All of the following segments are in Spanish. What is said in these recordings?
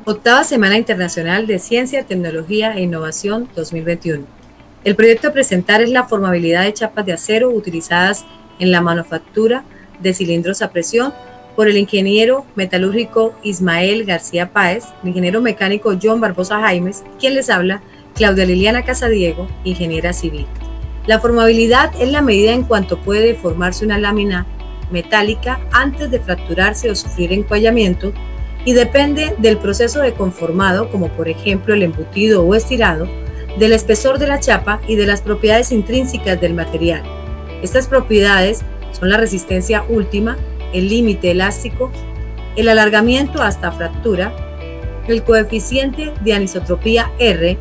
Octava Semana Internacional de Ciencia, Tecnología e Innovación 2021. El proyecto a presentar es la formabilidad de chapas de acero utilizadas en la manufactura de cilindros a presión por el ingeniero metalúrgico Ismael García Páez, el ingeniero mecánico John Barbosa Jaimes, quien les habla, Claudia Liliana Casadiego, ingeniera civil. La formabilidad es la medida en cuanto puede deformarse una lámina metálica antes de fracturarse o sufrir encuallamiento, y depende del proceso de conformado, como por ejemplo el embutido o estirado, del espesor de la chapa y de las propiedades intrínsecas del material. Estas propiedades son la resistencia última, el límite elástico, el alargamiento hasta fractura, el coeficiente de anisotropía R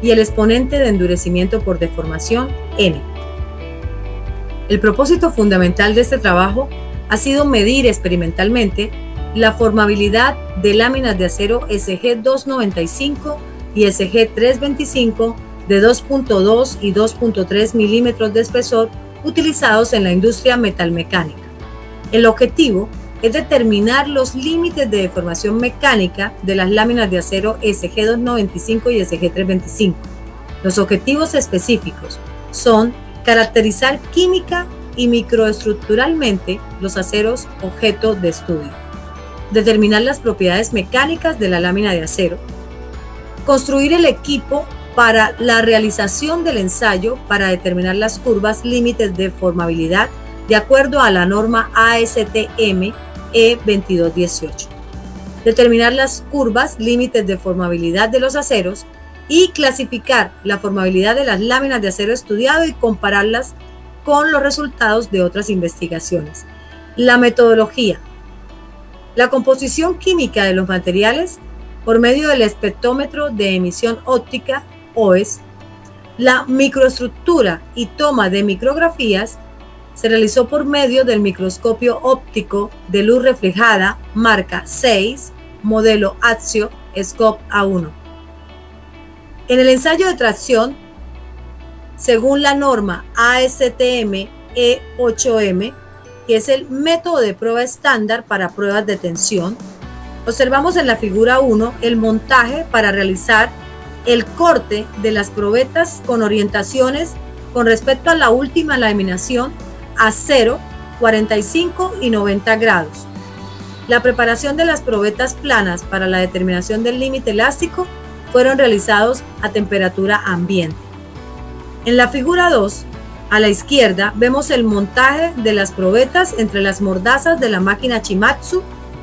y el exponente de endurecimiento por deformación N. El propósito fundamental de este trabajo ha sido medir experimentalmente la formabilidad de láminas de acero SG295 y SG325 de 2.2 y 2.3 milímetros de espesor utilizados en la industria metalmecánica. El objetivo es determinar los límites de deformación mecánica de las láminas de acero SG295 y SG325. Los objetivos específicos son caracterizar química y microestructuralmente los aceros objeto de estudio, determinar las propiedades mecánicas de la lámina de acero, construir el equipo para la realización del ensayo para determinar las curvas límites de formabilidad de acuerdo a la norma ASTM E2218, determinar las curvas límites de formabilidad de los aceros y clasificar la formabilidad de las láminas de acero estudiado y compararlas con los resultados de otras investigaciones. La metodología. La composición química de los materiales por medio del espectrómetro de emisión óptica, OES, la microestructura y toma de micrografías se realizó por medio del microscopio óptico de luz reflejada marca 6, modelo Axio Scope A1. En el ensayo de tracción, según la norma ASTM E8M, que es el método de prueba estándar para pruebas de tensión, observamos en la figura 1 el montaje para realizar el corte de las probetas con orientaciones con respecto a la última laminación a 0, 45 y 90 grados. La preparación de las probetas planas para la determinación del límite elástico fueron realizados a temperatura ambiente. En la figura 2, a la izquierda vemos el montaje de las probetas entre las mordazas de la máquina Shimatsu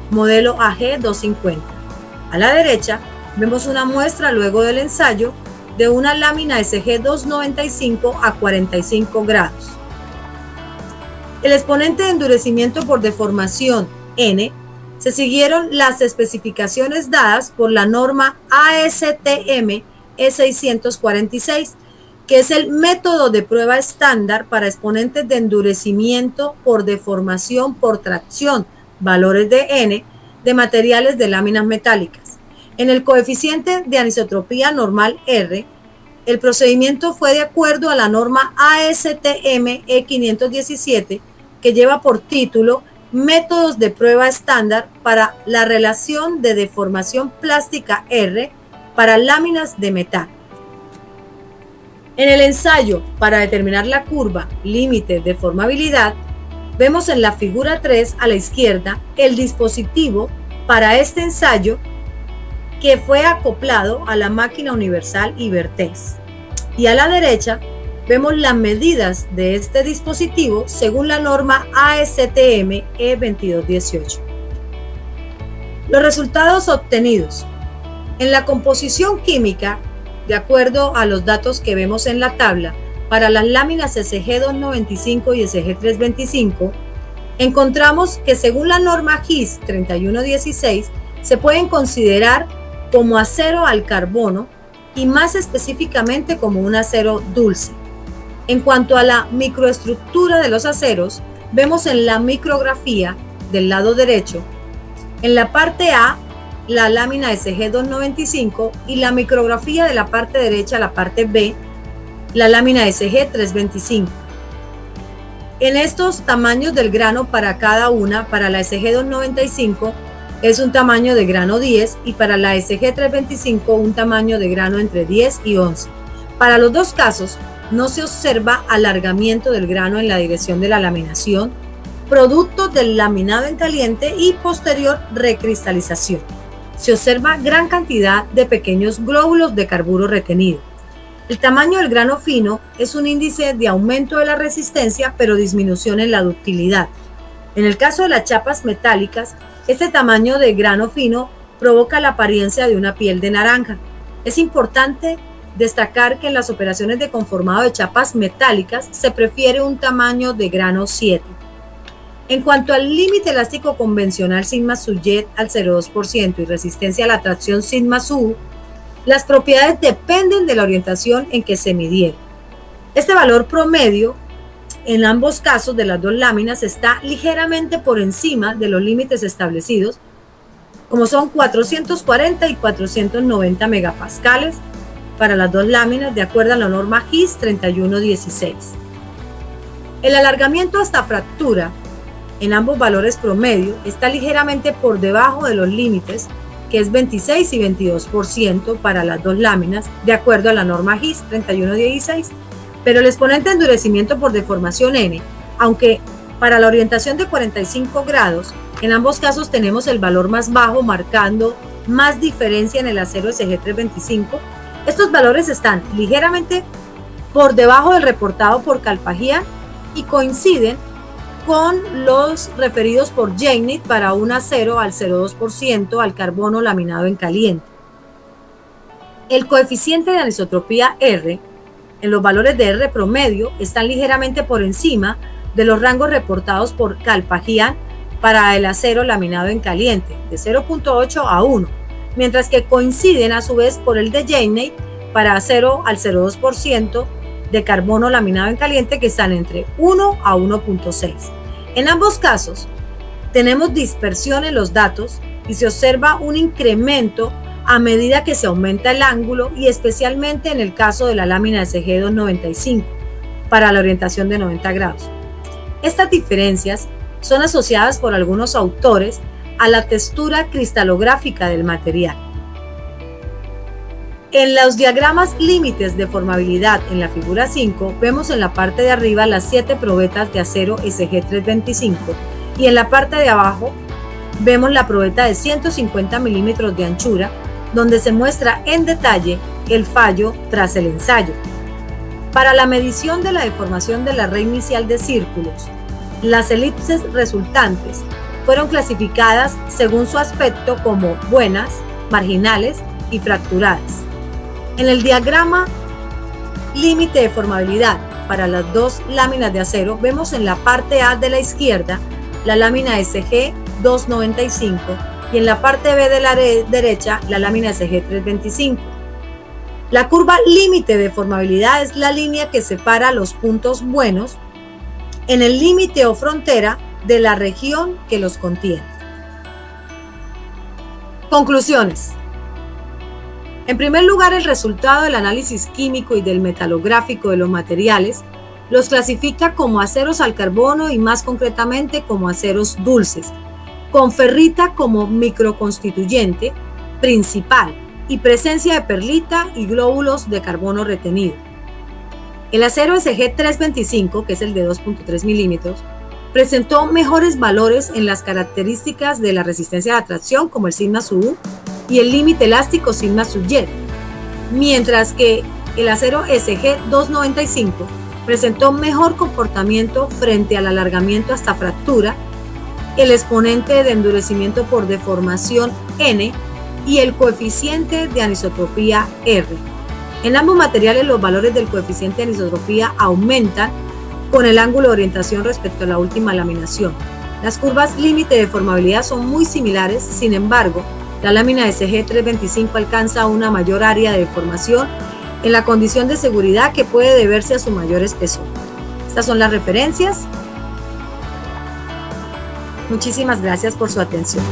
modelo AG250. A la derecha vemos una muestra luego del ensayo de una lámina SG295 a 45 grados. El exponente de endurecimiento por deformación N se siguieron las especificaciones dadas por la norma ASTM E646, que es el método de prueba estándar para exponentes de endurecimiento por deformación por tracción, valores de N, de materiales de láminas metálicas. En el coeficiente de anisotropía normal R, el procedimiento fue de acuerdo a la norma ASTM E517, que lleva por título Métodos de prueba estándar para la relación de deformación plástica R para láminas de metal. En el ensayo para determinar la curva límite de formabilidad, vemos en la figura 3 a la izquierda el dispositivo para este ensayo que fue acoplado a la máquina universal Ibertex. Y a la derecha vemos las medidas de este dispositivo según la norma ASTM E2218. Los resultados obtenidos. En la composición química, de acuerdo a los datos que vemos en la tabla, para las láminas SG295 y SG325, encontramos que según la norma GIS 3116 se pueden considerar como acero al carbono y más específicamente como un acero dulce. En cuanto a la microestructura de los aceros, vemos en la micrografía del lado derecho, en la parte A, la lámina SG295 y la micrografía de la parte derecha, la parte B, la lámina SG325. En estos tamaños del grano para cada una, para la SG295, es un tamaño de grano 10 y para la SG325 un tamaño de grano entre 10 y 11. Para los dos casos no se observa alargamiento del grano en la dirección de la laminación, producto del laminado en caliente y posterior recristalización. Se observa gran cantidad de pequeños glóbulos de carburo retenido. El tamaño del grano fino es un índice de aumento de la resistencia, pero disminución en la ductilidad. En el caso de las chapas metálicas, este tamaño de grano fino provoca la apariencia de una piel de naranja. Es importante destacar que en las operaciones de conformado de chapas metálicas se prefiere un tamaño de grano 7. En cuanto al límite elástico convencional sigma-Suyet al 0,2% y resistencia a la tracción sigma-Su, las propiedades dependen de la orientación en que se midieron. Este valor promedio en ambos casos de las dos láminas está ligeramente por encima de los límites establecidos, como son 440 y 490 megapascales para las dos láminas de acuerdo a la norma GIS 3116. El alargamiento hasta fractura en ambos valores promedio está ligeramente por debajo de los límites, que es 26 y 22% para las dos láminas de acuerdo a la norma GIS 3116, pero el exponente de endurecimiento por deformación N, aunque para la orientación de 45 grados, en ambos casos tenemos el valor más bajo, marcando más diferencia en el acero SG325. Estos valores están ligeramente por debajo del reportado por Calpagian y coinciden con los referidos por Jennings para un acero al 0,2% al carbono laminado en caliente. El coeficiente de anisotropía R en los valores de R promedio están ligeramente por encima de los rangos reportados por Calpagian para el acero laminado en caliente, de 0,8 a 1, mientras que coinciden a su vez por el de Jennings para 0 al 0,2% de carbono laminado en caliente, que están entre 1 a 1,6. En ambos casos tenemos dispersión en los datos y se observa un incremento a medida que se aumenta el ángulo, y especialmente en el caso de la lámina SG295 para la orientación de 90 grados. Estas diferencias son asociadas por algunos autores a la textura cristalográfica del material. En los diagramas límites de formabilidad en la figura 5 vemos en la parte de arriba las 7 probetas de acero SG325 y en la parte de abajo vemos la probeta de 150 milímetros de anchura, donde se muestra en detalle el fallo tras el ensayo. Para la medición de la deformación de la red inicial de círculos, las elipses resultantes fueron clasificadas según su aspecto como buenas, marginales y fracturadas. En el diagrama límite de formabilidad para las dos láminas de acero vemos en la parte A de la izquierda la lámina SG295 y en la parte B de la derecha la lámina SG325. La curva límite de formabilidad es la línea que separa los puntos buenos en el límite o frontera de la región que los contiene. Conclusiones. En primer lugar, el resultado del análisis químico y del metalográfico de los materiales los clasifica como aceros al carbono y más concretamente como aceros dulces, con ferrita como microconstituyente principal y presencia de perlita y glóbulos de carbono retenido. El acero SG325, que es el de 2.3 milímetros, presentó mejores valores en las características de la resistencia a la tracción, como el sigma-Su y el límite elástico sigma-Suyet, mientras que el acero SG295 presentó mejor comportamiento frente al alargamiento hasta fractura, el exponente de endurecimiento por deformación N y el coeficiente de anisotropía R. En ambos materiales los valores del coeficiente de anisotropía aumentan con el ángulo de orientación respecto a la última laminación. Las curvas límite de formabilidad son muy similares, sin embargo, la lámina SG325 alcanza una mayor área de deformación en la condición de seguridad que puede deberse a su mayor espesor. Estas son las referencias. Muchísimas gracias por su atención.